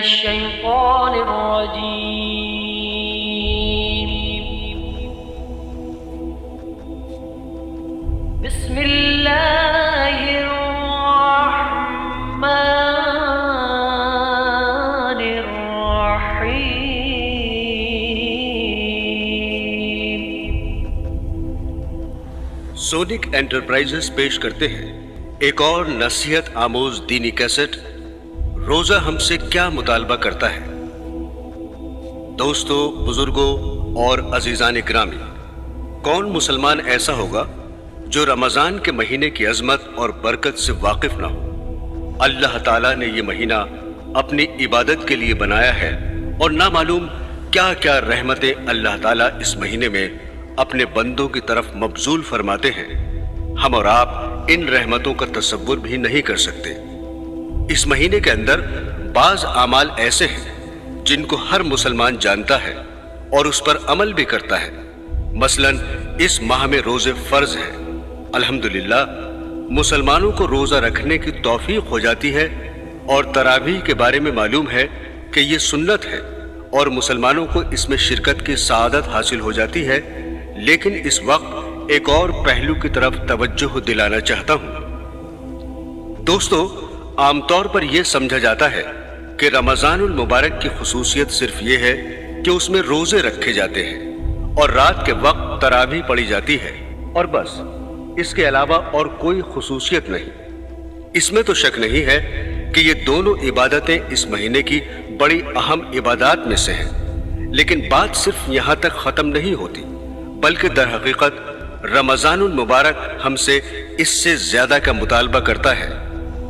الشيطان الرجيم. بسم الله الرحمن الرحيم. سونک انٹرپرائزز پیش کرتے ہیں ایک اور نصیحت آموز دینی کیسٹ، روزہ ہم سے کیا مطالبہ کرتا ہے. دوستو، بزرگوں اور عزیزان گرامی، کون مسلمان ایسا ہوگا جو رمضان کے مہینے کی عظمت اور برکت سے واقف نہ ہو؟ اللہ تعالیٰ نے یہ مہینہ اپنی عبادت کے لیے بنایا ہے اور نہ معلوم کیا کیا رحمتیں اللہ تعالیٰ اس مہینے میں اپنے بندوں کی طرف مبذول فرماتے ہیں. ہم اور آپ ان رحمتوں کا تصور بھی نہیں کر سکتے. اس مہینے کے اندر بعض اعمال ایسے ہیں جن کو ہر مسلمان جانتا ہے اور اس پر عمل بھی کرتا ہے. مثلا اس ماہ میں روزے فرض ہیں. الحمدللہ مسلمانوں کو روزہ رکھنے کی توفیق ہو جاتی ہے، اور تراویح کے بارے میں معلوم ہے کہ یہ سنت ہے اور مسلمانوں کو اس میں شرکت کی سعادت حاصل ہو جاتی ہے. لیکن اس وقت ایک اور پہلو کی طرف توجہ دلانا چاہتا ہوں. دوستو، عام طور پر یہ سمجھا جاتا ہے کہ رمضان المبارک کی خصوصیت صرف یہ ہے کہ اس میں روزے رکھے جاتے ہیں اور رات کے وقت تراویح پڑھی جاتی ہے، اور بس اس کے علاوہ اور کوئی خصوصیت نہیں. اس میں تو شک نہیں ہے کہ یہ دونوں عبادتیں اس مہینے کی بڑی اہم عبادات میں سے ہیں. لیکن بات صرف یہاں تک ختم نہیں ہوتی، بلکہ در حقیقت رمضان المبارک ہم سے اس سے زیادہ کا مطالبہ کرتا ہے.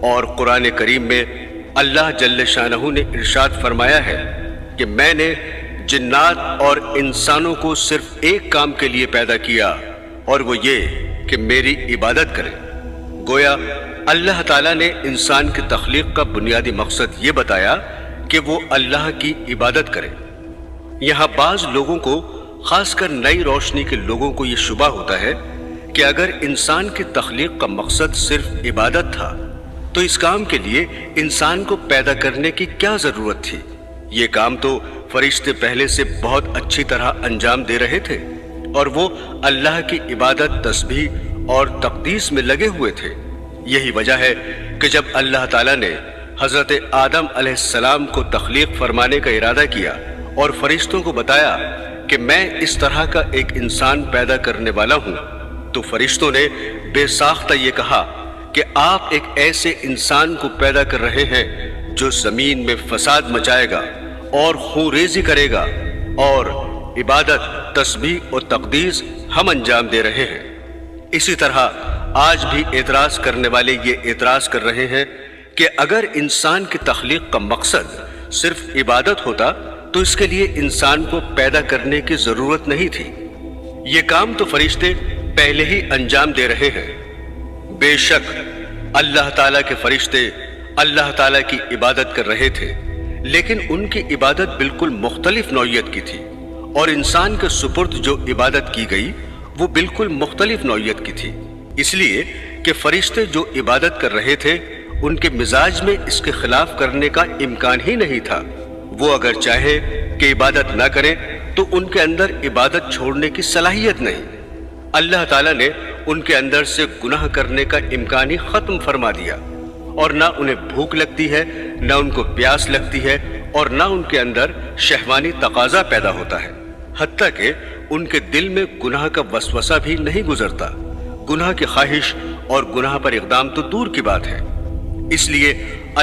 اور قرآن کریم میں اللہ جل شانہ نے ارشاد فرمایا ہے کہ میں نے جنات اور انسانوں کو صرف ایک کام کے لیے پیدا کیا، اور وہ یہ کہ میری عبادت کریں. گویا اللہ تعالیٰ نے انسان کی تخلیق کا بنیادی مقصد یہ بتایا کہ وہ اللہ کی عبادت کرے. یہاں بعض لوگوں کو، خاص کر نئی روشنی کے لوگوں کو، یہ شبہ ہوتا ہے کہ اگر انسان کی تخلیق کا مقصد صرف عبادت تھا تو اس کام کے لیے انسان کو پیدا کرنے کی کیا ضرورت تھی؟ یہ کام تو فرشتے پہلے سے بہت اچھی طرح انجام دے رہے تھے، اور وہ اللہ کی عبادت، تسبیح اور تقدیس میں لگے ہوئے تھے. یہی وجہ ہے کہ جب اللہ تعالیٰ نے حضرت آدم علیہ السلام کو تخلیق فرمانے کا ارادہ کیا اور فرشتوں کو بتایا کہ میں اس طرح کا ایک انسان پیدا کرنے والا ہوں، تو فرشتوں نے بے ساختہ یہ کہا کہ آپ ایک ایسے انسان کو پیدا کر رہے ہیں جو زمین میں فساد مچائے گا اور خون ریزی کرے گا، اور عبادت، تسبیح اور تقدیس ہم انجام دے رہے ہیں. اسی طرح آج بھی اعتراض کرنے والے یہ اعتراض کر رہے ہیں کہ اگر انسان کی تخلیق کا مقصد صرف عبادت ہوتا تو اس کے لیے انسان کو پیدا کرنے کی ضرورت نہیں تھی. یہ کام تو فرشتے پہلے ہی انجام دے رہے ہیں. بے شک اللہ تعالیٰ کے فرشتے اللہ تعالیٰ کی عبادت کر رہے تھے، لیکن ان کی عبادت بالکل مختلف نوعیت کی تھی، اور انسان کے سپرد جو عبادت کی گئی وہ بالکل مختلف نوعیت کی تھی. اس لیے کہ فرشتے جو عبادت کر رہے تھے ان کے مزاج میں اس کے خلاف کرنے کا امکان ہی نہیں تھا. وہ اگر چاہے کہ عبادت نہ کریں تو ان کے اندر عبادت چھوڑنے کی صلاحیت نہیں. اللہ تعالیٰ نے ان کے اندر سے گناہ کرنے کا امکان ہی ختم فرما دیا، اور نہ انہیں بھوک لگتی ہے، نہ ان کو پیاس لگتی ہے، اور نہ ان کے اندر شہوانی تقاضا پیدا ہوتا ہے. حتیٰ کہ ان کے دل میں گناہ کا وسوسہ بھی نہیں گزرتا. گناہ کی خواہش اور گناہ پر اقدام تو دور کی بات ہے. اس لیے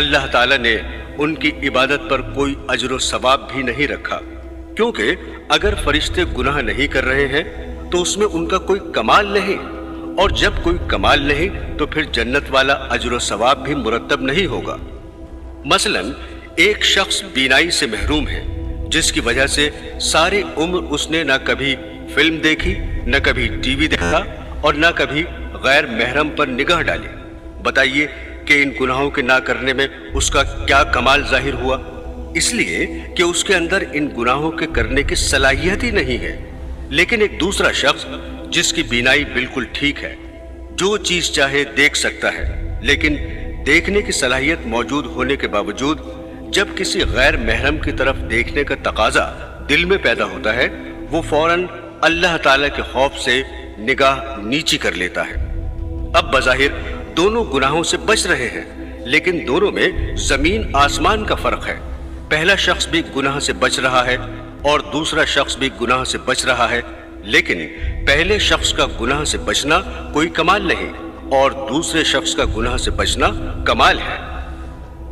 اللہ تعالیٰ نے ان کی عبادت پر کوئی اجر و ثواب بھی نہیں رکھا، کیونکہ اگر فرشتے گناہ نہیں کر رہے ہیں تو اس میں ان کا کوئی کمال نہیں، اور جب کوئی کمال نہیں تو پھر جنت والا اجر و ثواب بھی مرتب نہیں ہوگا. مثلا ایک شخص بینائی سے محروم ہے، جس کی وجہ سے ساری عمر اس نے نہ کبھی فلم دیکھی، نہ کبھی ٹی وی دیکھا، اور نہ کبھی غیر محرم پر نگاہ ڈالی. بتائیے کہ ان گناہوں کے نہ کرنے میں اس کا کیا کمال ظاہر ہوا؟ اس لیے کہ اس کے اندر ان گناہوں کے کرنے کی صلاحیت ہی نہیں ہے. لیکن ایک دوسرا شخص جس کی بینائی بالکل ٹھیک ہے، جو چیز چاہے دیکھ سکتا ہے، لیکن دیکھنے کی صلاحیت موجود ہونے کے باوجود جب کسی غیر محرم کی طرف دیکھنے کا تقاضا دل میں پیدا ہوتا ہے وہ فوراً اللہ تعالیٰ کے خوف سے نگاہ نیچی کر لیتا ہے۔ اب بظاہر دونوں گناہوں سے بچ رہے ہیں، لیکن دونوں میں زمین آسمان کا فرق ہے۔ پہلا شخص بھی گناہ سے بچ رہا ہے اور دوسرا شخص بھی گناہ سے بچ رہا ہے، لیکن پہلے شخص کا گناہ سے بچنا کوئی کمال نہیں اور دوسرے شخص کا گناہ سے بچنا کمال ہے۔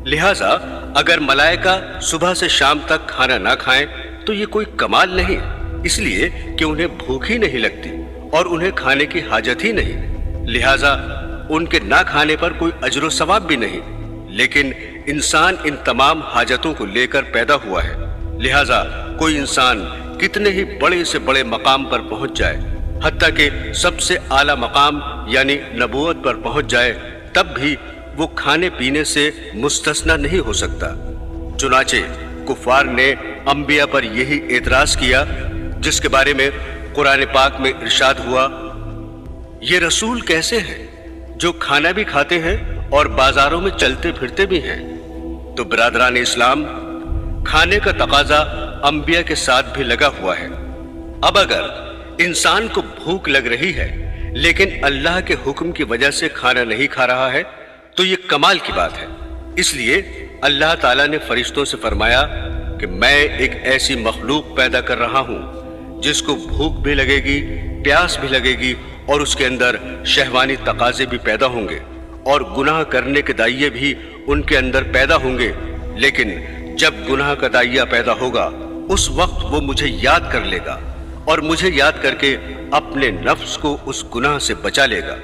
لہٰذا اگر ملائکہ صبح سے شام تک کھانا نہ کھائیں تو یہ کوئی کمال نہیں، اس لیے کہ انہیں بھوک ہی نہیں لگتی اور انہیں کھانے کی حاجت ہی نہیں، لہٰذا ان کے نہ کھانے پر کوئی اجر و ثواب بھی نہیں۔ لیکن انسان ان تمام حاجتوں کو لے کر پیدا ہوا ہے، لہٰذا کوئی انسان کتنے ہی بڑے سے بڑے مقام پر پہنچ جائے، حتیٰ کہ سب سے اعلیٰ مقام یعنی نبوت پر پہنچ جائے، تب بھی وہ کھانے پینے سے مستثنی نہیں ہو سکتا۔ چنانچہ کفار نے انبیاء پر یہی اعتراض کیا جس کے بارے میں قرآن پاک میں ارشاد ہوا، یہ رسول کیسے ہیں جو کھانا بھی کھاتے ہیں اور بازاروں میں چلتے پھرتے بھی ہیں۔ تو برادران اسلام، کھانے کا تقاضا انبیاء کے ساتھ بھی لگا ہوا ہے۔ اب اگر انسان کو بھوک لگ رہی ہے لیکن اللہ کے حکم کی وجہ سے کھانا نہیں کھا رہا ہے تو یہ کمال کی بات ہے۔ اس لیے اللہ تعالیٰ نے فرشتوں سے فرمایا کہ میں ایک ایسی مخلوق پیدا کر رہا ہوں جس کو بھوک بھی لگے گی، پیاس بھی لگے گی اور اس کے اندر شہوانی تقاضے بھی پیدا ہوں گے اور گناہ کرنے کے دائیں بھی ان کے اندر پیدا ہوں گے، لیکن جب گناہ کا دائیں پیدا ہوگا اس وقت وہ مجھے یاد کر لے گا اور مجھے یاد کر کے اپنے نفس کو اس گناہ سے بچا لے گا۔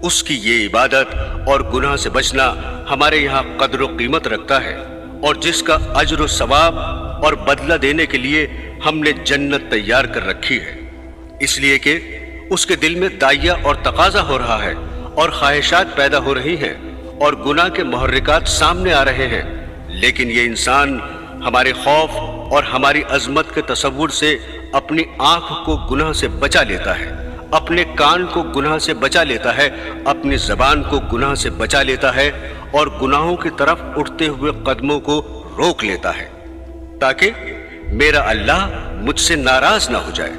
اس کی یہ عبادت اور گناہ سے بچنا ہمارے یہاں قدر و قیمت رکھتا ہے، اور جس کا اجر و ثواب اور بدلہ دینے کے لیے ہم نے جنت تیار کر رکھی ہے، اس لیے کہ اس کے دل میں داعیہ اور تقاضا ہو رہا ہے اور خواہشات پیدا ہو رہی ہیں اور گناہ کے محرکات سامنے آ رہے ہیں، لیکن یہ انسان ہمارے خوف اور ہماری عظمت کے تصور سے اپنی آنکھ کو گناہ سے بچا لیتا ہے، اپنے کان کو گناہ سے بچا لیتا ہے، اپنی زبان کو گناہ سے بچا لیتا ہے اور گناہوں کی طرف اٹھتے ہوئے قدموں کو روک لیتا ہے تاکہ میرا اللہ مجھ سے ناراض نہ ہو جائے۔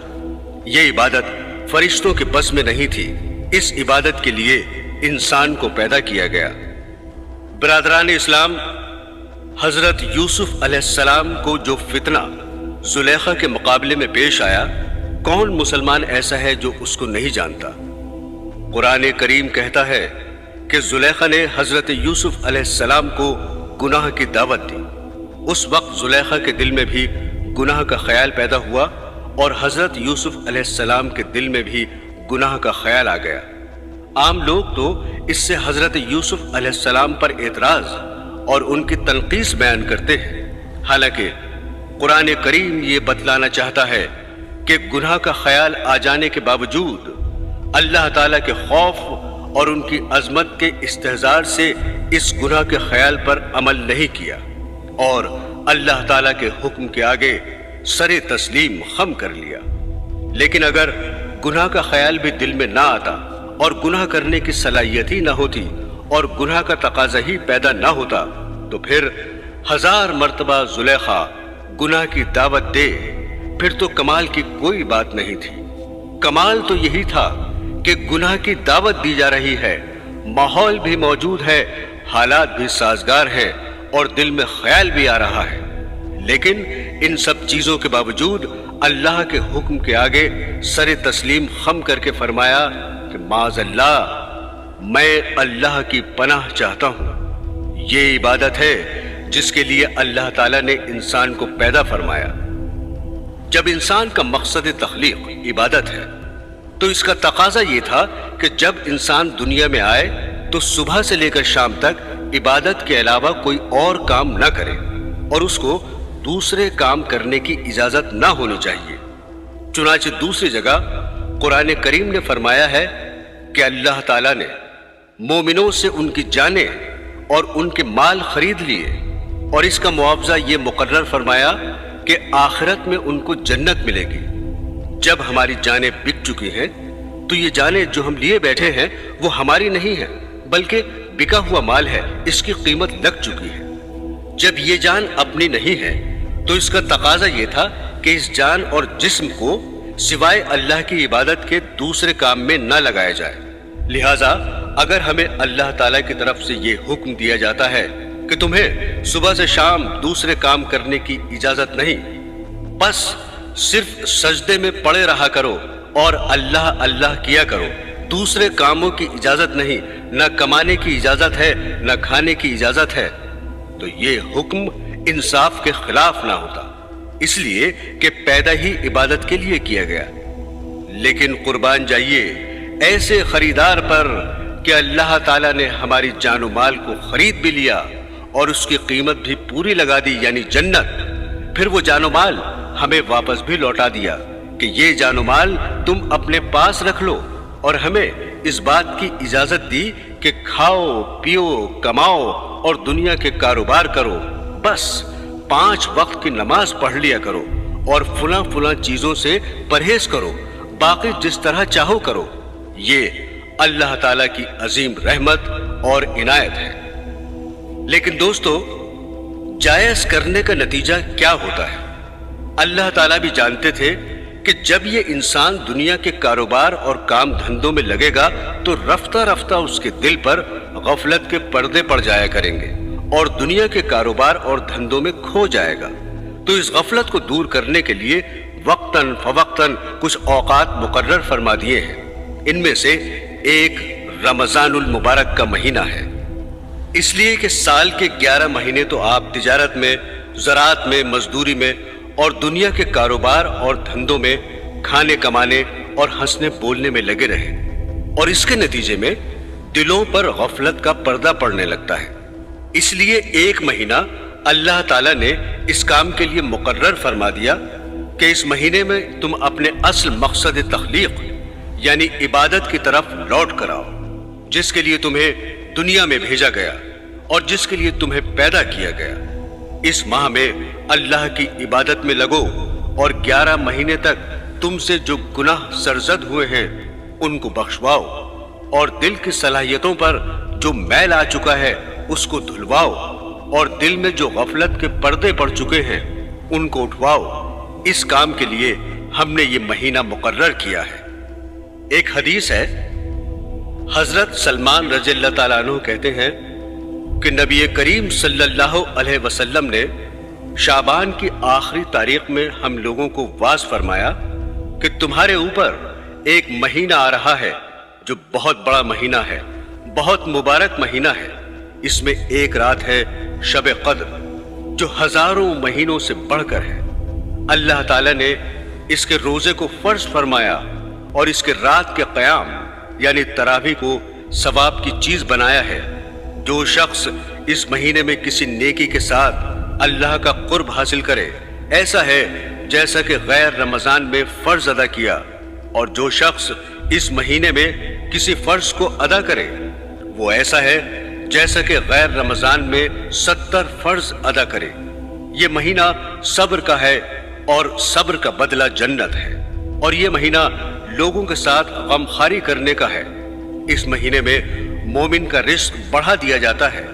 یہ عبادت فرشتوں کے بس میں نہیں تھی، اس عبادت کے لیے انسان کو پیدا کیا گیا۔ برادران اسلام، حضرت یوسف علیہ السلام کو جو فتنہ زلیخا کے مقابلے میں پیش آیا، کون مسلمان ایسا ہے جو اس کو نہیں جانتا؟ قرآن کریم کہتا ہے کہ زلیخا نے حضرت یوسف علیہ السلام کو گناہ کی دعوت دی۔ اس وقت زلیخا کے دل میں بھی گناہ کا خیال پیدا ہوا اور حضرت یوسف علیہ السلام کے دل میں بھی گناہ کا خیال آ گیا۔ عام لوگ تو اس سے حضرت یوسف علیہ السلام پر اعتراض اور ان کی تنقیص بیان کرتے ہیں، حالانکہ قرآن کریم یہ بتلانا چاہتا ہے کہ گناہ کا خیال آ جانے کے باوجود اللہ تعالیٰ کے خوف اور ان کی عظمت کے استحضار سے اس گناہ کے خیال پر عمل نہیں کیا اور اللہ تعالیٰ کے حکم کے آگے سر تسلیم خم کر لیا۔ لیکن اگر گناہ کا خیال بھی دل میں نہ آتا اور گناہ کرنے کی صلاحیت ہی نہ ہوتی اور گناہ کا تقاضا ہی پیدا نہ ہوتا تو پھر 1000 مرتبہ زلیخا گناہ کی دعوت دے، پھر تو کمال کی کوئی بات نہیں تھی۔ کمال تو یہی تھا کہ گناہ کی دعوت دی جا رہی ہے، ماحول بھی موجود ہے، حالات بھی سازگار ہیں اور دل میں خیال بھی آ رہا ہے، لیکن ان سب چیزوں کے باوجود اللہ کے حکم کے آگے سر تسلیم خم کر کے فرمایا کہ معاذ اللہ، میں اللہ کی پناہ چاہتا ہوں۔ یہ عبادت ہے جس کے لیے اللہ تعالیٰ نے انسان کو پیدا فرمایا۔ جب انسان کا مقصد تخلیق عبادت ہے تو اس کا تقاضا یہ تھا کہ جب انسان دنیا میں آئے تو صبح سے لے کر شام تک عبادت کے علاوہ کوئی اور کام نہ کرے اور اس کو دوسرے کام کرنے کی اجازت نہ ہونی چاہیے۔ چنانچہ دوسری جگہ قرآن کریم نے فرمایا ہے کہ اللہ تعالیٰ نے مومنوں سے ان کی جانیں اور ان کے مال خرید لیے اور اس کا معاوضہ یہ مقرر فرمایا کہ آخرت میں ان کو جنت ملے گی۔ جب ہماری جانیں بک چکی ہیں تو یہ جانیں جو ہم لیے بیٹھے ہیں وہ ہماری نہیں ہیں بلکہ بکا ہوا مال ہے، اس کی قیمت لگ چکی ہے۔ جب یہ جان اپنی نہیں ہے تو اس کا تقاضا یہ تھا کہ اس جان اور جسم کو سوائے اللہ کی عبادت کے دوسرے کام میں نہ لگایا جائے۔ لہٰذا اگر ہمیں اللہ تعالیٰ کی طرف سے یہ حکم دیا جاتا ہے کہ تمہیں صبح سے شام دوسرے کام کرنے کی اجازت نہیں، بس صرف سجدے میں پڑے رہا کرو اور اللہ اللہ کیا کرو، دوسرے کاموں کی اجازت نہیں، نہ کمانے کی اجازت ہے نہ کھانے کی اجازت ہے، تو یہ حکم انصاف کے خلاف نہ ہوتا، اس لیے کہ پیدا ہی عبادت کے لیے کیا گیا۔ لیکن قربان جائیے ایسے خریدار پر کہ اللہ تعالیٰ نے ہماری جان و مال کو خرید بھی لیا اور اس کی قیمت بھی پوری لگا دی، یعنی جنت، پھر وہ جان و مال ہمیں واپس بھی لوٹا دیا کہ یہ جان و مال تم اپنے پاس رکھ لو، اور ہمیں اس بات کی اجازت دی کہ کھاؤ پیو کماؤ اور دنیا کے کاروبار کرو، بس 5 وقت کی نماز پڑھ لیا کرو اور فلاں فلاں چیزوں سے پرہیز کرو، باقی جس طرح چاہو کرو۔ یہ اللہ تعالیٰ کی عظیم رحمت اور عنایت ہے۔ لیکن دوستو، جائز کرنے کا نتیجہ کیا ہوتا ہے؟ اللہ تعالیٰ بھی جانتے تھے کہ جب یہ انسان دنیا کے کاروبار اور کام دھندوں میں لگے گا تو رفتہ رفتہ اس کے دل پر غفلت کے پردے پڑ جایا کریں گے اور دنیا کے کاروبار اور دھندوں میں کھو جائے گا۔ تو اس غفلت کو دور کرنے کے لیے وقتاً فوقتاً کچھ اوقات مقرر فرما دیے ہیں۔ ان میں سے ایک رمضان المبارک کا مہینہ ہے، اس لیے کہ سال کے 11 مہینے تو آپ تجارت میں، زراعت میں، مزدوری میں اور دنیا کے کاروبار اور دھندوں میں کھانے کمانے اور ہنسنے بولنے میں لگے رہے، اور اس کے نتیجے میں دلوں پر غفلت کا پردہ پڑنے لگتا ہے۔ اس لیے ایک مہینہ اللہ تعالیٰ نے اس کام کے لیے مقرر فرما دیا کہ اس مہینے میں تم اپنے اصل مقصد تخلیق یعنی عبادت کی طرف لوٹ کر آؤ، جس کے لیے تمہیں دنیا میں بھیجا گیا اور جس کے لیے تمہیں پیدا کیا گیا۔ اس ماہ میں اللہ کی عبادت میں لگو اور 11 مہینے تک تم سے جو گناہ سرزد ہوئے ہیں ان کو بخشواؤ، اور دل کی صلاحیتوں پر جو میل آ چکا ہے اس کو دھلواؤ، اور دل میں جو غفلت کے پردے پڑ چکے ہیں ان کو اٹھواؤ۔ اس کام کے لیے ہم نے یہ مہینہ مقرر کیا ہے۔ ایک حدیث ہے، حضرت سلمان رضی اللہ تعالیٰ عنہ کہتے ہیں کہ نبی کریم صلی اللہ علیہ وسلم نے شعبان کی آخری تاریخ میں ہم لوگوں کو واعظ فرمایا کہ تمہارے اوپر ایک مہینہ آ رہا ہے جو بہت بڑا مہینہ ہے، بہت مبارک مہینہ ہے۔ اس میں ایک رات ہے شب قدر جو ہزاروں مہینوں سے بڑھ کر ہے۔ اللہ تعالیٰ نے اس کے روزے کو فرض فرمایا اور اس کے رات کے قیام یعنی تراویح کو ثواب کی چیز بنایا ہے۔ جو شخص اس مہینے میں کسی نیکی کے ساتھ اللہ کا قرب حاصل کرے، ایسا ہے جیسا کہ غیر رمضان میں فرض ادا کیا، اور جو شخص اس مہینے میں کسی فرض کو ادا کرے وہ ایسا ہے جیسا کہ غیر رمضان میں 70 فرض ادا کرے۔ یہ مہینہ صبر کا ہے اور صبر کا بدلہ جنت ہے، اور یہ مہینہ لوگوں کے ساتھ غمخواری کرنے کا ہے۔ اس مہینے میں مومن کا رزق بڑھا دیا جاتا ہے۔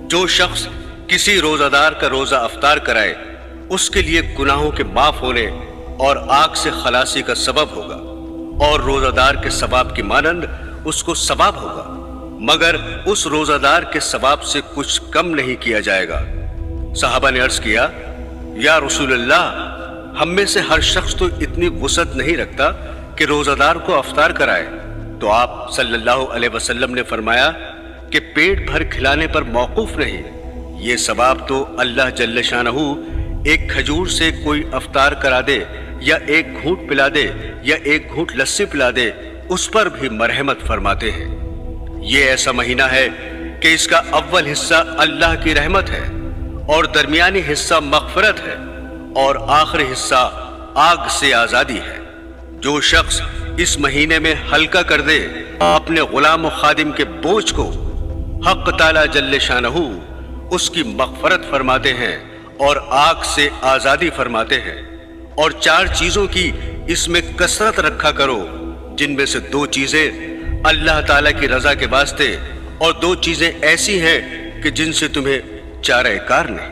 جو شخص کسی روزہ دار کا روزہ افطار کرائے اس کے لیے گناہوں کے معاف ہونے اور آگ سے خلاصی کا سبب ہوگا، اور روزہ دار کے ثواب کی مانند اس کو ثواب ہوگا، مگر اس روزہ دار کے ثواب سے کچھ کم نہیں کیا جائے گا۔ صحابہ نے عرض کیا، یا رسول اللہ، ہم میں سے ہر شخص تو اتنی وسعت نہیں رکھتا کہ روزہ دار کو افطار کرائے۔ تو آپ صلی اللہ علیہ وسلم نے فرمایا کہ پیٹ بھر کھلانے پر موقوف نہیں، یہ ثواب تو اللہ جل شانہ ایک کھجور سے کوئی افطار کرا دے یا ایک گھونٹ پلا دے یا ایک گھونٹ لسی پلا دے، اس پر بھی مرحمت فرماتے ہیں۔ یہ ایسا مہینہ ہے کہ اس کا اول حصہ اللہ کی رحمت ہے اور درمیانی حصہ مغفرت ہے اور آخری حصہ آگ سے آزادی ہے۔ جو شخص اس مہینے میں ہلکا کر دے اپنے غلام و خادم کے بوجھ کو، حق تعالی جل شانہ اس کی مغفرت فرماتے ہیں اور آگ سے آزادی فرماتے ہیں۔ اور 4 چیزوں کی اس میں کثرت رکھا کرو، جن میں سے 2 چیزیں اللہ تعالیٰ کی رضا کے واسطے اور 2 چیزیں ایسی ہیں کہ جن سے تمہیں چارہ کار نہیں۔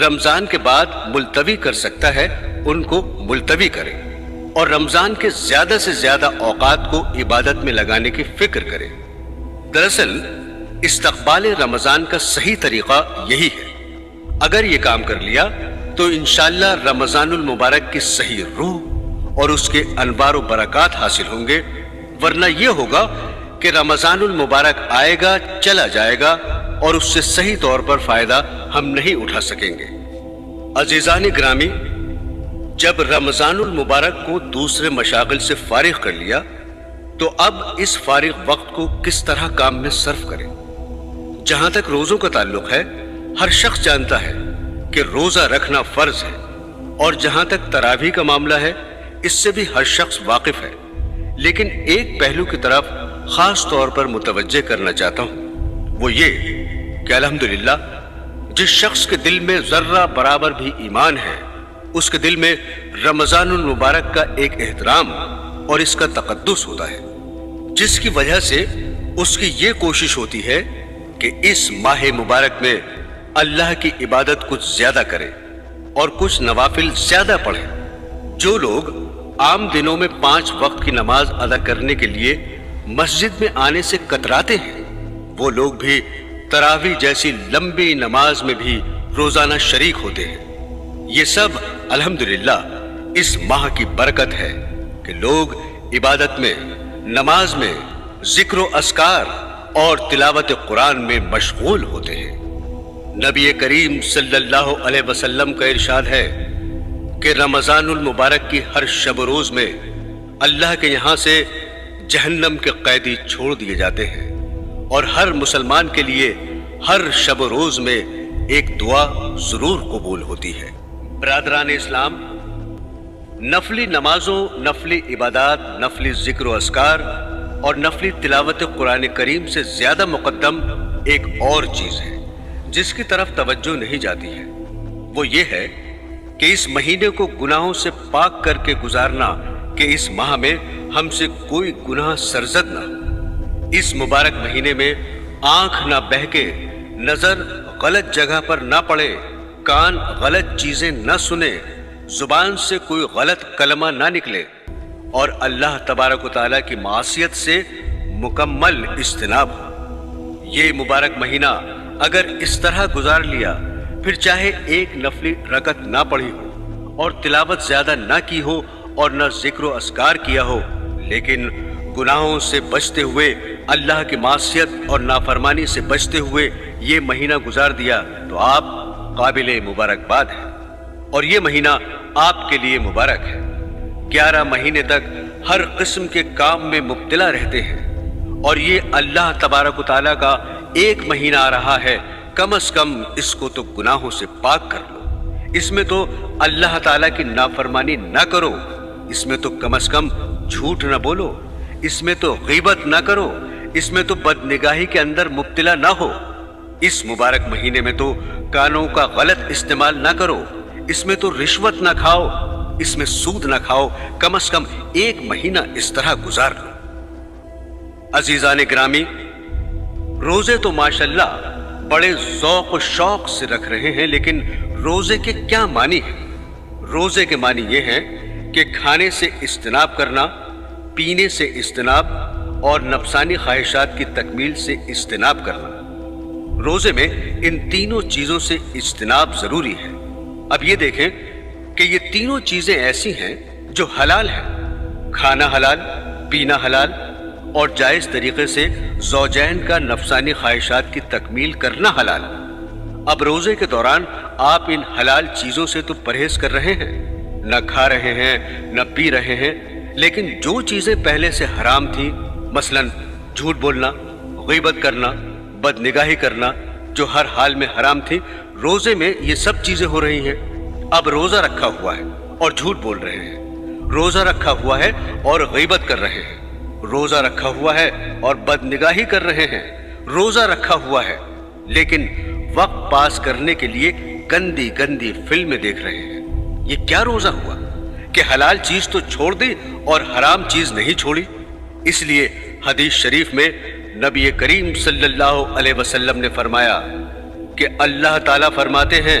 رمضان کے بعد ملتوی کر سکتا ہے ان کو ملتوی کرے اور رمضان کے زیادہ سے زیادہ اوقات کو عبادت میں لگانے کی فکر کرے۔ دراصل استقبال رمضان کا صحیح طریقہ یہی ہے۔ اگر یہ کام کر لیا تو انشاءاللہ رمضان المبارک کی صحیح روح اور اس کے انوار و برکات حاصل ہوں گے، ورنہ یہ ہوگا کہ رمضان المبارک آئے گا، چلا جائے گا اور اس سے صحیح طور پر فائدہ ہم نہیں اٹھا سکیں گے۔ عزیزان گرامی، جب رمضان المبارک کو دوسرے مشاغل سے فارغ کر لیا تو اب اس فارغ وقت کو کس طرح کام میں صرف کریں۔ جہاں تک روزوں کا تعلق ہے، ہر شخص جانتا ہے کہ روزہ رکھنا فرض ہے، اور جہاں تک تراویح کا معاملہ ہے اس سے بھی ہر شخص واقف ہے، لیکن ایک پہلو کی طرف خاص طور پر متوجہ کرنا چاہتا ہوں، وہ یہ کہ الحمدللہ جس شخص کے دل میں ذرہ برابر بھی ایمان ہے، اس کے دل میں رمضان المبارک کا ایک احترام اور اس کا تقدس ہوتا ہے، جس کی وجہ سے اس کی یہ کوشش ہوتی ہے کہ اس ماہ مبارک میں اللہ کی عبادت کچھ زیادہ کرے اور کچھ نوافل زیادہ پڑھے۔ جو لوگ عام دنوں میں 5 وقت کی نماز ادا کرنے کے لیے مسجد میں آنے سے کتراتے ہیں، وہ لوگ بھی تراویح جیسی لمبی نماز میں بھی روزانہ شریک ہوتے ہیں۔ یہ سب الحمدللہ اس ماہ کی برکت ہے کہ لوگ عبادت میں، نماز میں، ذکر و اذکار اور تلاوت قرآن میں مشغول ہوتے ہیں۔ نبی کریم صلی اللہ علیہ وسلم کا ارشاد ہے کہ رمضان المبارک کی ہر شب و روز میں اللہ کے یہاں سے جہنم کے قیدی چھوڑ دیے جاتے ہیں، اور ہر مسلمان کے لیے ہر شب و روز میں ایک دعا ضرور قبول ہوتی ہے۔ برادران اسلام، نفلی نمازوں، نفلی عبادات، نفلی ذکر و اذکار اور نفلی تلاوت قرآن کریم سے زیادہ مقدم ایک اور چیز ہے جس کی طرف توجہ نہیں جاتی ہے، وہ یہ ہے کہ اس مہینے کو گناہوں سے پاک کر کے گزارنا، کہ اس ماہ میں ہم سے کوئی گناہ سرزد نہ ہو۔ اس مبارک مہینے میں آنکھ نہ بہکے، نظر غلط جگہ پر نہ پڑے، کان غلط چیزیں نہ سنے، زبان سے کوئی غلط کلمہ نہ نکلے، اور اللہ تبارک و تعالیٰ کی معصیت سے مکمل اجتناب ہو۔ یہ مبارک مہینہ اگر اس طرح گزار لیا، پھر چاہے ایک نفلی رکعت نہ پڑھی ہو اور تلاوت زیادہ نہ کی ہو اور نہ ذکر و اذکار کیا ہو، لیکن گناہوں سے بچتے ہوئے، اللہ کی معصیت اور نافرمانی سے بچتے ہوئے یہ مہینہ گزار دیا، تو آپ قابل مبارکباد ہیں، اور یہ مہینہ آپ کے لیے مبارک ہے۔ 11 مہینے تک ہر قسم کے کام میں مبتلا رہتے ہیں، اور یہ اللہ تبارک و تعالیٰ کا ایک مہینہ آ رہا ہے، کم از کم اس کو تو گناہوں سے پاک کر لو، اس میں تو اللہ تعالیٰ کی نافرمانی نہ کرو، اس میں تو کم از کم جھوٹ نہ بولو، اس میں تو غیبت نہ کرو، اس میں تو بد نگاہی کے اندر مبتلا نہ ہو، اس مبارک مہینے میں تو کانوں کا غلط استعمال نہ کرو، اس میں تو رشوت نہ کھاؤ، اس میں سود نہ کھاؤ، کم از کم ایک مہینہ اس طرح گزار لو۔ عزیزان گرامی، روزے تو ماشاءاللہ بڑے ذوق و شوق سے رکھ رہے ہیں، لیکن روزے کے کیا معنی ہیں؟ روزے کے معنی یہ ہیں کہ کھانے سے اجتناب کرنا، پینے سے اجتناب اور نفسانی خواہشات کی تکمیل سے اجتناب کرنا۔ روزے میں ان تینوں چیزوں سے اجتناب ضروری ہے۔ اب یہ دیکھیں کہ یہ تینوں چیزیں ایسی ہیں جو حلال ہیں، کھانا حلال، پینا حلال اور جائز طریقے سے زوجین کا نفسانی خواہشات کی تکمیل کرنا حلال۔ اب روزے کے دوران آپ ان حلال چیزوں سے تو پرہیز کر رہے ہیں، نہ کھا رہے ہیں، نہ پی رہے ہیں، لیکن جو چیزیں پہلے سے حرام تھیں، مثلا جھوٹ بولنا، غیبت کرنا، بد نگاہی کرنا، جو ہر حال میں حرام تھی، روزے میں یہ سب چیزیں ہو رہی ہیں۔ اب روزہ رکھا ہوا ہے اور جھوٹ بول رہے ہیں، روزہ رکھا ہوا ہے اور غیبت کر رہے ہیں، روزہ رکھا ہوا ہے اور بد نگاہی کر رہے ہیں، روزہ رکھا ہوا ہے لیکن وقت پاس کرنے کے لیے گندی گندی فلمیں دیکھ رہے ہیں۔ یہ کیا روزہ ہوا کہ حلال چیز تو چھوڑ دی اور حرام چیز نہیں چھوڑی؟ اس لیے حدیث شریف میں نبی کریم صلی اللہ علیہ وسلم نے فرمایا کہ اللہ تعالیٰ فرماتے ہیں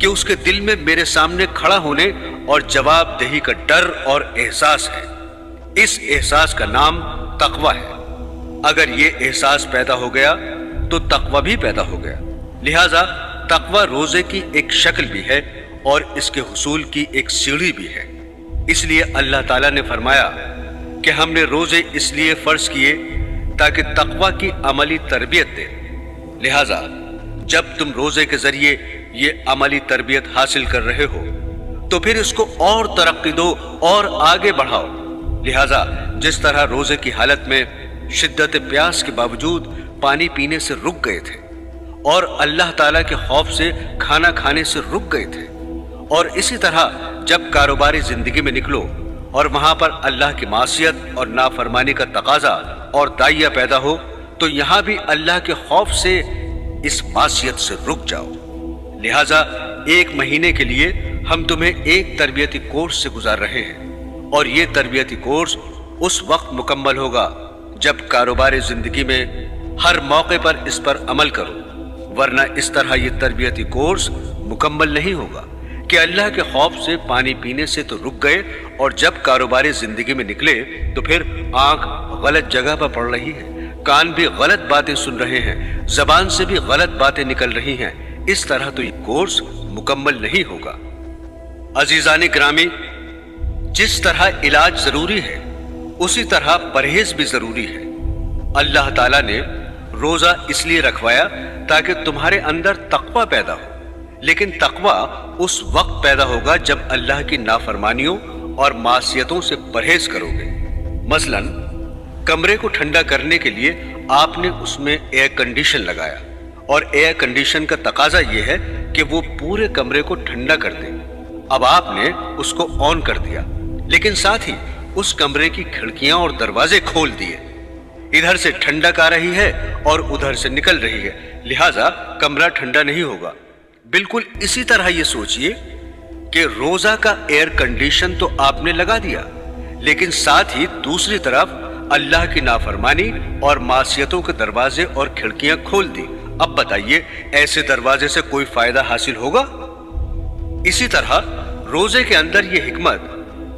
کہ اس کے دل میں میرے سامنے کھڑا ہونے اور جواب دہی کا ڈر اور احساس ہے۔ اس احساس کا نام تقوی ہے۔ اگر یہ احساس پیدا ہو گیا تو تقوی بھی پیدا ہو گیا۔ لہذا تقوی روزے کی ایک شکل بھی ہے اور اس کے حصول کی ایک سیڑھی بھی ہے۔ اس لیے اللہ تعالیٰ نے فرمایا کہ ہم نے روزے اس لیے فرض کیے تاکہ تقوی کی عملی تربیت دے۔ لہذا جب تم روزے کے ذریعے یہ عملی تربیت حاصل کر رہے ہو تو پھر اس کو اور ترقی دو اور آگے بڑھاؤ۔ لہذا جس طرح روزے کی حالت میں شدت پیاس کے باوجود پانی پینے سے رک گئے تھے اور اللہ تعالیٰ کے خوف سے کھانا کھانے سے رک گئے تھے، اور اسی طرح جب کاروباری زندگی میں نکلو اور وہاں پر اللہ کی معصیت اور نافرمانی کا تقاضا اور داعیہ پیدا ہو تو یہاں بھی اللہ کے خوف سے اس معصیت سے رک جاؤ۔ لہذا 1 مہینے کے لیے ہم تمہیں ایک تربیتی کورس سے گزار رہے ہیں، اور یہ تربیتی کورس اس وقت مکمل ہوگا جب کاروباری زندگی میں ہر موقع پر اس پر عمل کرو، ورنہ اس طرح یہ تربیتی کورس مکمل نہیں ہوگا کہ اللہ کے خوف سے پانی پینے سے تو رک گئے اور جب کاروباری زندگی میں نکلے تو پھر آنکھ غلط جگہ پر پڑ رہی ہے، کان بھی غلط باتیں سن رہے ہیں، زبان سے بھی غلط باتیں نکل رہی ہیں۔ اس طرح تو یہ کورس مکمل نہیں ہوگا۔ عزیزان گرامی، جس طرح علاج ضروری ہے اسی طرح پرہیز بھی ضروری ہے۔ اللہ تعالیٰ نے روزہ اس لیے رکھوایا تاکہ تمہارے اندر تقوی پیدا ہو، لیکن تقوی اس وقت پیدا ہوگا جب اللہ کی نافرمانیوں اور معصیتوں سے پرہیز کرو گے۔ مثلا کمرے کو ٹھنڈا کرنے کے لیے آپ نے اس میں ایئر کنڈیشن لگایا، اور ایئر کنڈیشن کا تقاضا یہ ہے کہ وہ پورے کمرے کو ٹھنڈا کر دے۔ اب آپ نے اس کو آن کر دیا، لیکن ساتھ ہی اس کمرے کی کھڑکیاں اور دروازے کھول دیے۔ ادھر سے ٹھنڈک آ رہی ہے اور ادھر سے نکل رہی ہے، لہٰذا کمرہ ٹھنڈا نہیں ہوگا۔ بالکل اسی طرح یہ سوچئے کہ روزہ کا ایئر کنڈیشن تو آپ نے لگا دیا، لیکن ساتھ ہی دوسری طرف اللہ کی نافرمانی اور معصیتوں کے دروازے اور کھڑکیاں کھول دی۔ اب بتائیے ایسے دروازے سے کوئی فائدہ حاصل ہوگا؟ اسی طرح روزے کے اندر یہ حکمت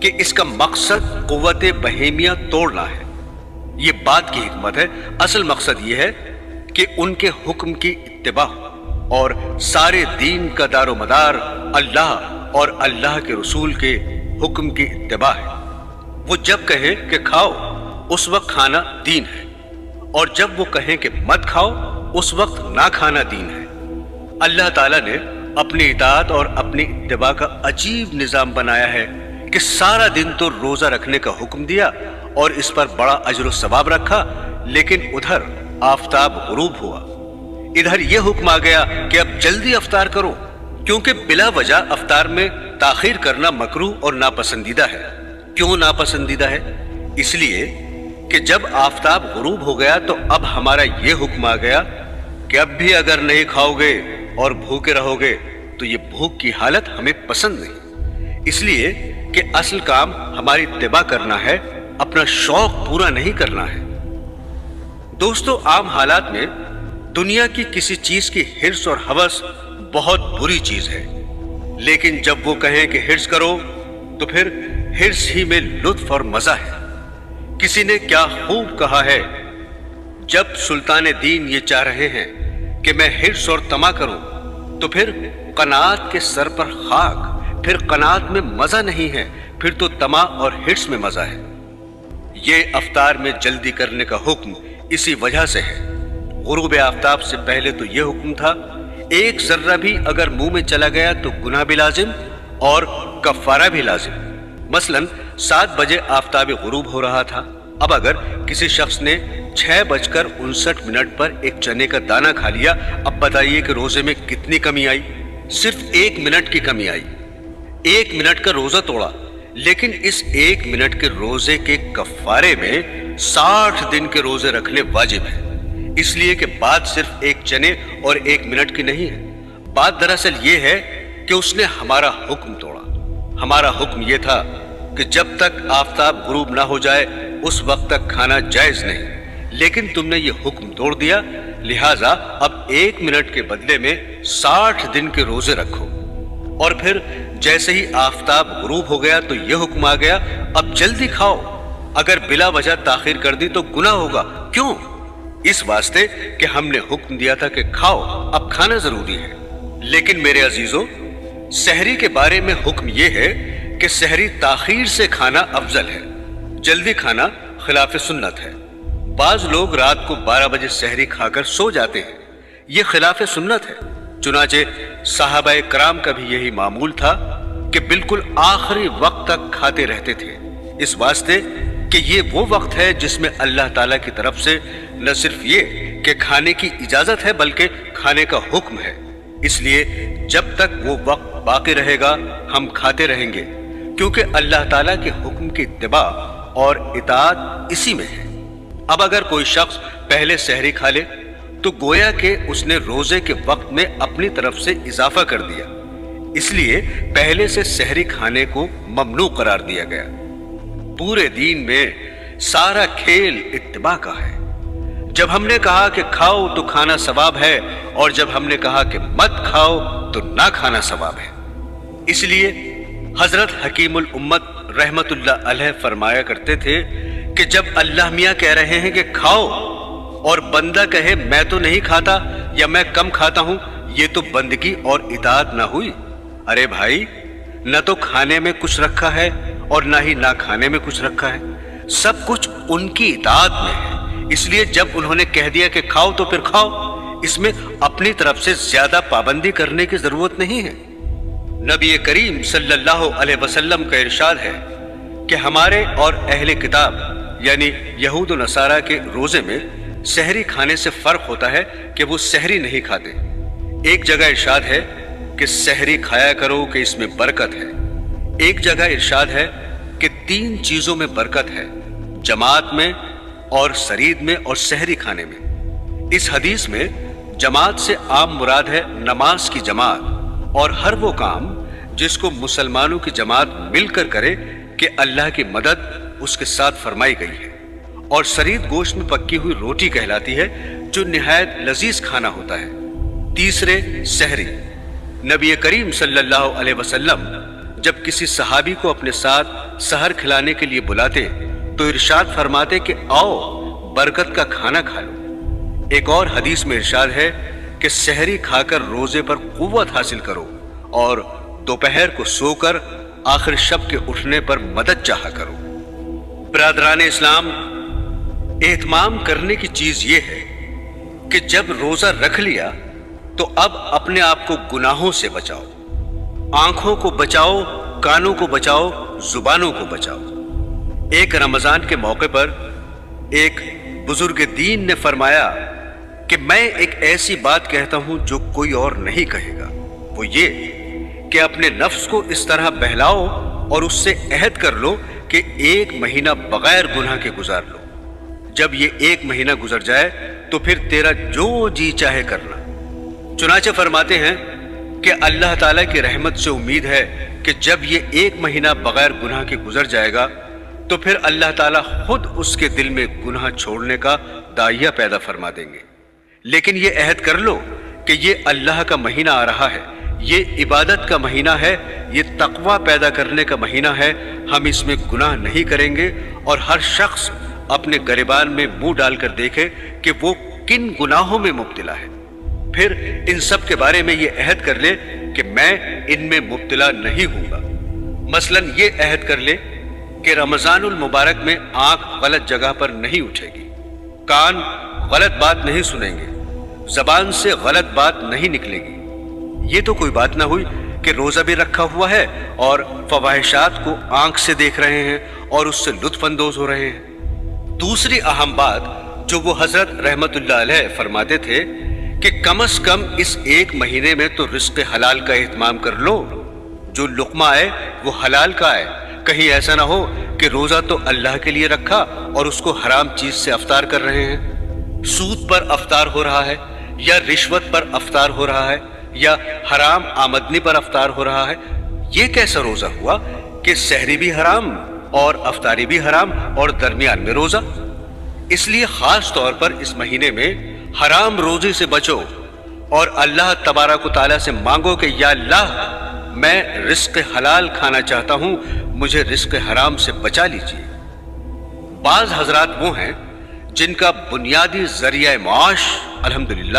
کہ اس کا مقصد قوت بہیمیہ توڑنا ہے، یہ بات کی حکمت ہے۔ اصل مقصد یہ ہے کہ ان کے حکم کی اتباع ہو، اور سارے دین کا دار و مدار اللہ اور اللہ کے رسول کے حکم کی اتباع ہے۔ وہ جب کہیں کہ کھاؤ اس وقت کھانا دین ہے، اور جب وہ کہیں کہ مت کھاؤ اس وقت نہ کھانا دین ہے۔ اللہ تعالیٰ نے اپنی اطاعت اور اپنی اتباع کا عجیب نظام بنایا ہے کہ سارا دن تو روزہ رکھنے کا حکم دیا اور اس پر بڑا اجر و ثواب رکھا، لیکن ادھر آفتاب غروب ہوا، ادھر یہ حکم آ گیا کہ اب جلدی افطار کرو، کیونکہ بلا وجہ افطار میں تاخیر کرنا مکروہ اور ناپسندیدہ ہے۔ کیوں ناپسندیدہ ہے؟ اس لیے کہ جب آفتاب غروب ہو گیا تو اب ہمارا یہ حکم آ گیا کہ اب بھی اگر نہیں کھاؤ گے اور بھوکے رہو گے تو یہ بھوک کی حالت ہمیں پسند نہیں۔ اس لیے کہ اصل کام ہماری اتباع کرنا ہے، اپنا شوق پورا نہیں کرنا ہے۔ دوستو، عام حالات میں دنیا کی کسی چیز کی حرص اور ہوس بہت بری چیز ہے، لیکن جب وہ کہیں کہ حرص کرو تو پھر حرص ہی میں لطف اور مزہ ہے۔ کسی نے کیا خوب کہا ہے، جب سلطان دین یہ چاہ رہے ہیں کہ میں حرص اور طمع کروں تو پھر قناعت کے سر پر خاک، پھر قناعت میں مزہ نہیں ہے، پھر تو طمع اور حرص میں مزہ ہے۔ یہ افطار میں جلدی کرنے کا حکم اسی وجہ سے ہے۔ غروب آفتاب سے پہلے تو یہ حکم تھا، ایک ذرہ بھی اگر منہ میں چلا گیا تو گناہ بھی لازم اور کفارہ بھی لازم۔ مثلا 7 بجے آفتاب غروب ہو رہا تھا، اب اگر کسی شخص نے 6:59 پر ایک چنے کا دانہ کھا لیا، اب بتائیے کہ روزے میں کتنی کمی آئی؟ صرف 1 منٹ کی کمی آئی، 1 منٹ کا روزہ توڑا، لیکن اس 1 منٹ کے روزے کے کفارے میں 60 دن کے روزے رکھنے واجب ہیں۔ اس لیے کہ بات صرف ایک چنے اور 1 منٹ کی نہیں ہے، بات دراصل یہ ہے کہ اس نے ہمارا حکم توڑا۔ ہمارا حکم یہ تھا کہ جب تک آفتاب غروب نہ ہو جائے اس وقت تک کھانا جائز نہیں، لیکن تم نے یہ حکم توڑ دیا، لہٰذا اب 1 منٹ کے بدلے میں 60 دن کے روزے رکھو۔ اور پھر جیسے ہی آفتاب غروب ہو گیا تو یہ حکم آ گیا اب جلدی کھاؤ، اگر بلا وجہ تاخیر کر دی تو گناہ ہوگا۔ کیوں؟ اس واسطے کہ ہم نے حکم دیا تھا کہ کھاؤ، اب کھانا ضروری ہے۔ لیکن میرے عزیزو، سحری کے بارے میں حکم یہ ہے کہ سحری تاخیر سے کھانا افضل ہے، جلدی کھانا خلاف سنت ہے۔ بعض لوگ رات کو 12 بجے سحری کھا کر سو جاتے ہیں، یہ خلاف سنت ہے۔ چنانچہ صحابہ کرام کا بھی یہی معمول تھا کہ بالکل آخری وقت تک کھاتے رہتے تھے، اس واسطے کہ یہ وہ وقت ہے جس میں اللہ تعالیٰ کی طرف سے نہ صرف یہ کہ کھانے کی اجازت ہے بلکہ کھانے کا حکم ہے۔ اس لیے جب تک وہ وقت باقی رہے گا ہم کھاتے رہیں گے، کیونکہ اللہ تعالیٰ کے حکم کی اتباع اور اطاعت اسی میں ہے۔ اب اگر کوئی شخص پہلے سحری کھا لے تو گویا کہ اس نے روزے کے وقت میں اپنی طرف سے اضافہ کر دیا، اس لیے پہلے سے سحری کھانے کو ممنوع قرار دیا گیا۔ پورے دین میں سارا کھیل اتباع کا ہے۔ جب ہم نے کہا کہ کھاؤ تو کھانا ثواب ہے، اور جب ہم نے کہا کہ مت کھاؤ تو نہ کھانا ثواب ہے۔ اس لیے حضرت حکیم الامت رحمت اللہ علیہ فرمایا کرتے تھے کہ جب اللہ میاں کہہ رہے ہیں کہ کھاؤ اور بندہ کہے میں تو نہیں کھاتا یا میں کم کھاتا ہوں، یہ تو بندگی اور اطاعت نہ ہوئی۔ ارے بھائی، نہ تو کھانے میں کچھ رکھا ہے اور نہ ہی نہ کھانے میں کچھ رکھا ہے، سب کچھ ان کی اطاعت میں ہے۔ اس لیے جب انہوں نے کہہ دیا کہ کھاؤ تو پھر کھاؤ، اس میں اپنی طرف سے زیادہ پابندی کرنے کی ضرورت نہیں ہے۔ نبی کریم صلی اللہ علیہ وسلم کا ارشاد ہے کہ ہمارے اور اہل کتاب یعنی یہود و نصارہ کے روزے میں سحری کھانے سے فرق ہوتا ہے کہ وہ سحری نہیں کھاتے۔ ایک جگہ ارشاد ہے کہ سحری کھایا کرو کہ اس میں برکت ہے، ایک جگہ ارشاد ہے کہ 3 چیزوں میں برکت ہے، جماعت میں اور سرید میں اور سحری کھانے میں۔ اس حدیث میں جماعت سے عام مراد ہے نماز کی جماعت اور ہر وہ کام جس کو مسلمانوں کی جماعت مل کر کرے کہ اللہ کی مدد اس کے ساتھ فرمائی گئی ہے۔ اور سرید گوشت میں پکی ہوئی روٹی کہلاتی ہے جو نہایت لذیذ کھانا ہوتا ہے۔ تیسرے سحری، نبی کریم صلی اللہ علیہ وسلم جب کسی صحابی کو اپنے ساتھ سحر کھلانے کے لیے بلاتے تو ارشاد فرماتے کہ آؤ برکت کا کھانا کھا لو۔ ایک اور حدیث میں ارشاد ہے کہ سحری کھا کر روزے پر قوت حاصل کرو اور دوپہر کو سو کر آخر شب کے اٹھنے پر مدد چاہا کرو۔ برادران اسلام، اہتمام کرنے کی چیز یہ ہے کہ جب روزہ رکھ لیا تو اب اپنے آپ کو گناہوں سے بچاؤ، آنکھوں کو بچاؤ، کانوں کو بچاؤ، زبانوں کو بچاؤ۔ ایک رمضان کے موقع پر ایک بزرگ دین نے فرمایا کہ میں ایک ایسی بات کہتا ہوں جو کوئی اور نہیں کہے گا، وہ یہ کہ اپنے نفس کو اس طرح بہلاؤ اور اس سے عہد کر لو کہ 1 مہینہ بغیر گناہ کے گزار لو۔ جب یہ 1 مہینہ گزر جائے تو پھر تیرا جو جی چاہے کرنا۔ چنانچہ فرماتے ہیں کہ اللہ تعالیٰ کی رحمت سے امید ہے کہ جب یہ 1 مہینہ بغیر گناہ کے گزر جائے گا تو پھر اللہ تعالیٰ خود اس کے دل میں گناہ چھوڑنے کا داعیہ پیدا فرما دیں گے۔ لیکن یہ عہد کر لو کہ یہ اللہ کا مہینہ آ رہا ہے، یہ عبادت کا مہینہ ہے، یہ تقوی پیدا کرنے کا مہینہ ہے، ہم اس میں گناہ نہیں کریں گے، اور ہر شخص اپنے گریبان میں منہ ڈال کر دیکھے کہ وہ کن گناہوں میں مبتلا ہے، پھر ان سب کے بارے میں یہ عہد کر لے کہ میں ان میں مبتلا نہیں ہوں گا۔ مثلاً یہ عہد کر لے کہ رمضان المبارک میں آنکھ غلط جگہ پر نہیں اٹھے گی، کان غلط بات نہیں سنیں گے، زبان سے غلط بات نہیں نکلے گی۔ یہ تو کوئی بات نہ ہوئی کہ روزہ بھی رکھا ہوا ہے اور فواحشات کو آنکھ سے دیکھ رہے ہیں اور اس سے لطف اندوز ہو رہے ہیں۔ دوسری اہم بات جو وہ حضرت رحمت اللہ علیہ فرماتے تھے کہ کم از کم اس 1 مہینے میں تو رزق حلال کا اہتمام کر لو، جو لقمہ آئے وہ حلال کا آئے، کہیں ایسا نہ ہو کہ روزہ تو اللہ کے لیے رکھا اور اس کو حرام چیز سے افطار کر رہے ہیں، سود پر افطار ہو رہا ہے یا رشوت پر افطار ہو رہا ہے یا حرام آمدنی پر افطار ہو رہا ہے۔ یہ کیسا روزہ ہوا کہ سحری بھی حرام اور افطاری بھی حرام اور درمیان میں روزہ؟ اس لیے خاص طور پر اس مہینے میں حرام روزی سے بچو اور اللہ تبارک و تعالیٰ سے مانگو کہ یا اللہ میں رزق حلال کھانا چاہتا ہوں، مجھے رزق حرام سے بچا لیجیے۔ بعض حضرات وہ ہیں جن کا بنیادی ذریعہ معاش الحمدللہ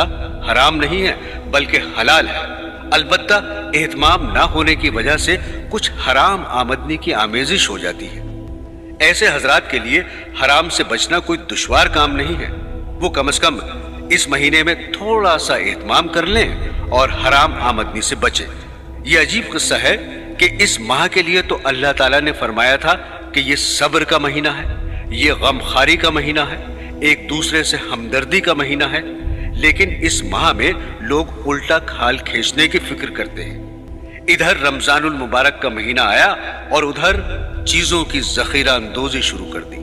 حرام نہیں ہے بلکہ حلال ہے، البتہ اہتمام نہ ہونے کی وجہ سے کچھ حرام آمدنی کی آمیزش ہو جاتی ہے۔ ایسے حضرات کے لیے حرام سے بچنا کوئی دشوار کام نہیں ہے، وہ کم از کم اس مہینے میں تھوڑا سا اہتمام کر لیں اور حرام آمدنی سے بچیں۔ یہ عجیب قصہ ہے کہ اس ماہ کے لیے تو اللہ تعالیٰ نے فرمایا تھا کہ یہ صبر کا مہینہ ہے، یہ غم خاری کا مہینہ ہے، ایک دوسرے سے ہمدردی کا مہینہ ہے، لیکن اس ماہ میں لوگ الٹا کھال کھینچنے کی فکر کرتے ہیں۔ ادھر رمضان المبارک کا مہینہ آیا اور ادھر چیزوں کی ذخیرہ اندوزی شروع کر دی،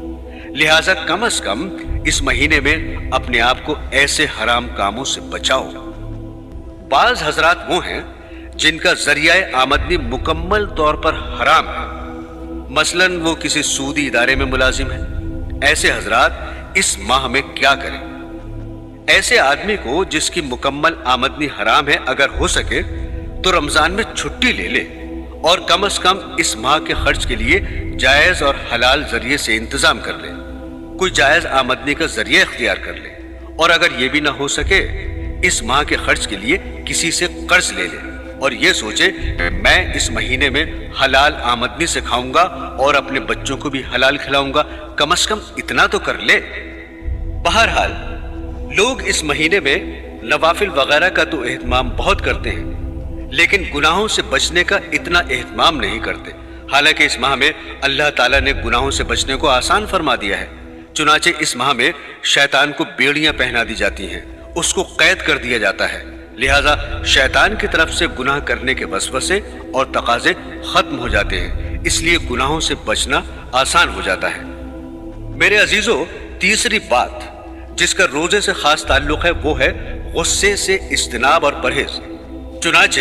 لہٰذا کم از کم اس مہینے میں اپنے آپ کو ایسے حرام کاموں سے بچاؤ۔ بعض حضرات وہ ہیں جن کا ذریعہ آمدنی مکمل طور پر حرام ہے، مثلاً وہ کسی سودی ادارے میں ملازم ہیں۔ ایسے حضرات اس ماہ میں کیا کریں؟ ایسے آدمی کو جس کی مکمل آمدنی حرام ہے اگر ہو سکے تو رمضان میں چھٹی لے لے اور کم از کم اس ماہ کے خرچ کے لیے جائز اور حلال ذریعے سے انتظام کر لے، کوئی جائز آمدنی کا ذریعہ اختیار کر لے، اور اگر یہ بھی نہ ہو سکے اس ماہ کے خرچ کے لیے کسی سے قرض لے لے اور یہ سوچے میں اس مہینے میں حلال آمدنی سے کھاؤں گا اور اپنے بچوں کو بھی حلال کھلاؤں گا، کم از کم اتنا تو کر لے۔ بہرحال لوگ اس مہینے میں نوافل وغیرہ کا تو اہتمام بہت کرتے ہیں لیکن گناہوں سے بچنے کا اتنا اہتمام نہیں کرتے، حالانکہ اس ماہ میں اللہ تعالیٰ نے گناہوں سے بچنے کو آسان فرما دیا ہے۔ چنانچہ اس ماہ میں شیطان کو بیڑیاں پہنا دی جاتی ہیں، اس کو قید کر دیا جاتا ہے، لہٰذا شیطان کی طرف سے گناہ کرنے کے وسوسے اور تقاضے ختم ہو جاتے ہیں، اس لیے گناہوں سے بچنا آسان ہو جاتا ہے۔ میرے عزیزو، تیسری بات جس کا روزے سے خاص تعلق ہے وہ ہے غصے سے اجتناب اور پرہیز۔ چنانچہ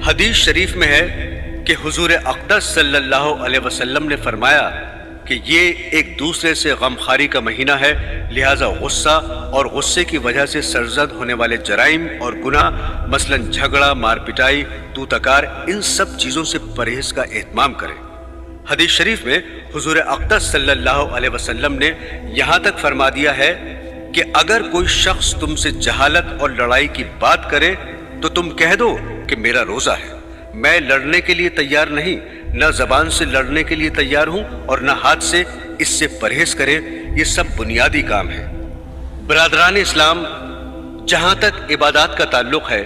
حدیث شریف میں ہے کہ حضور اقدس صلی اللہ علیہ وسلم نے فرمایا کہ یہ ایک دوسرے سے غمخواری کا مہینہ ہے، لہٰذا غصہ اور غصے کی وجہ سے سرزد ہونے والے جرائم اور گناہ مثلاً جھگڑا، مار پٹائی، تو تکار، ان سب چیزوں سے پرہیز کا اہتمام کریں۔ حدیث شریف میں حضور اقدس صلی اللہ علیہ وسلم نے یہاں تک فرما دیا ہے کہ اگر کوئی شخص تم سے جہالت اور لڑائی کی بات کرے تو تم کہہ دو کہ میرا روزہ ہے، میں لڑنے کے لیے تیار نہیں، نہ زبان سے لڑنے کے لیے تیار ہوں اور نہ ہاتھ سے، اس سے پرہیز کریں۔ یہ سب بنیادی کام ہے۔ برادران اسلام، جہاں تک عبادات کا تعلق ہے،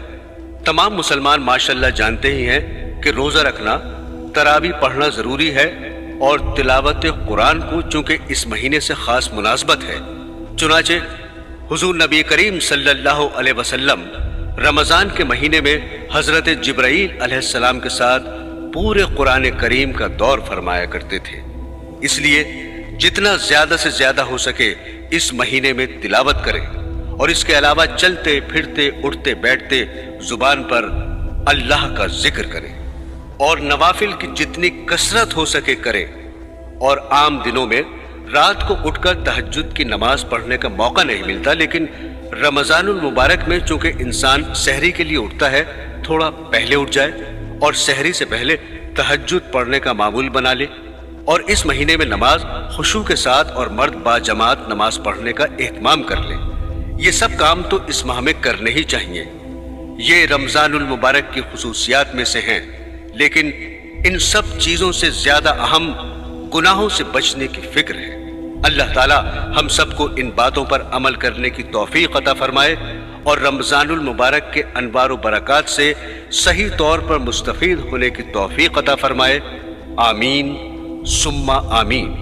تمام مسلمان ماشاءاللہ جانتے ہی ہیں کہ روزہ رکھنا، تراویح پڑھنا ضروری ہے، اور تلاوت قرآن کو چونکہ اس مہینے سے خاص مناسبت ہے، چنانچہ حضور نبی کریم صلی اللہ علیہ وسلم رمضان کے مہینے میں حضرت جبرائیل علیہ السلام کے ساتھ پورے قرآن کریم کا دور فرمایا کرتے تھے، اس لیے جتنا زیادہ سے زیادہ ہو سکے اس مہینے میں تلاوت کریں، اور اس کے علاوہ چلتے پھرتے اٹھتے بیٹھتے زبان پر اللہ کا ذکر کریں، اور نوافل کی جتنی کثرت ہو سکے کریں، اور عام دنوں میں رات کو اٹھ کر تہجد کی نماز پڑھنے کا موقع نہیں ملتا، لیکن رمضان المبارک میں چونکہ انسان سحری کے لیے اٹھتا ہے، تھوڑا پہلے اٹھ جائے اور سحری سے پہلے تہجد پڑھنے کا معمول بنا لے، اور اس مہینے میں نماز خشوع کے ساتھ اور مرد با جماعت نماز پڑھنے کا اہتمام کر لے۔ یہ سب کام تو اس ماہ میں کرنے ہی چاہیے، یہ رمضان المبارک کی خصوصیات میں سے ہیں، لیکن ان سب چیزوں سے زیادہ اہم گناہوں سے بچنے کی فکر ہے۔ اللہ تعالیٰ ہم سب کو ان باتوں پر عمل کرنے کی توفیق عطا فرمائے اور رمضان المبارک کے انوار و برکات سے صحیح طور پر مستفید ہونے کی توفیق عطا فرمائے۔ آمین ثم آمین۔